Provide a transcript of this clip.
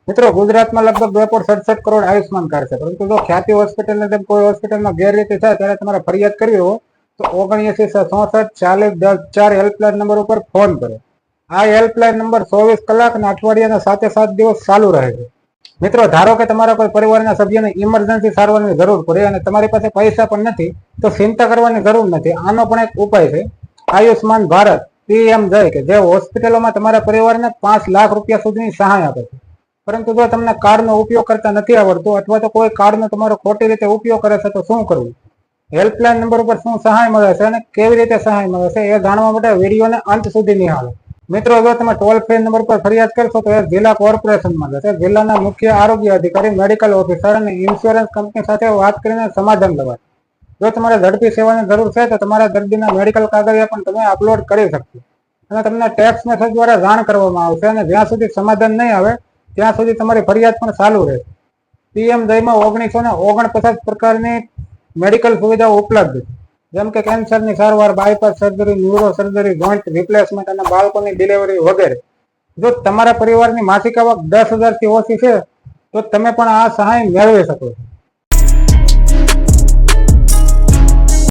મિત્રો, ગુજરાતમાં લગભગ 2.67 કરોડ આયુષ્માન કાર્ડ છે, પરંતુ જો ખ્યાતિ હોસ્પિટલ ને કોઈ હોસ્પિટલમાં ગેરરીતિ થાય ત્યારે તમારે ફરિયાદ કરવી હોય તો 79 66 40 10 4 હેલ્પલાઇન નંબર ઉપર ફોન કરો. આ હેલ્પલાઇન નંબર 24 કલાક અને અઠવાડિયાના 7 દિવસ ચાલુ રહે છે. મિત્રો, ધારો કે તમારા કોઈ પરિવારના સભ્યને ઇમરજન્સી સારવારની જરૂર પડે અને તમારી પાસે પૈસા પણ નથી, તો ચિંતા કરવાની જરૂર નથી. આનો પણ એક ઉપાય છે, આયુષ્માન ભારત પીએમ જય, કે જે હોસ્પિટલોમાં તમારા પરિવારને 5 લાખ રૂપિયા સુધીની સહાય આપે છે. પરંતુ જો તમને કાર્ડનો ઉપયોગ કરતા નથી આવડતો અથવા તો કોઈ કાર્ડનો તમારો ખોટી રીતે ઉપયોગ કરે છે, તો શું કરવું? હેલ્પલાઇન નંબર ઉપર શું સહાય મળે છે અને કેવી રીતે સહાય મળે છે એ જાણવા માટે વિડીયોને અંત સુધી નિહાળો. મિત્રો, જો તમે ટોલ ફ્રી નંબર પર ફરિયાદ કરશો તો એ જિલ્લા કોર્પોરેશનમાં જશે. જિલ્લાના મુખ્ય આરોગ્ય અધિકારી, મેડિકલ ઓફિસર અને ઇન્સ્યોરન્સ કંપની સાથે વાત કરીને સમાધાન લેવાય. જો તમારે ઝડપી સેવાની જરૂર છે તો તમારા દર્દીના મેડિકલ કાગળિયા પણ તમે અપલોડ કરી શકશો અને તમને ટેક્સ મેસેજ દ્વારા જાણ કરવામાં આવશે. અને જ્યાં સુધી સમાધાન નહીં આવે ત્યાં સુધી તમારી ફરિયાદ પણ ચાલુ રહેશે. પીએમ જયમાં 949 પ્રકારની મેડિકલ સુવિધાઓ ઉપલબ્ધ છે, જેમ કે કેન્સરની સારવાર, bypass surgery, neuro surgery, joint replacement અને બાળકોની ડિલિવરી વગેરે. જો તમારા પરિવારની માસિક આવક 10,000 થી ઓછી છે તો તમે પણ આ સહાય મેળવી શકો છો.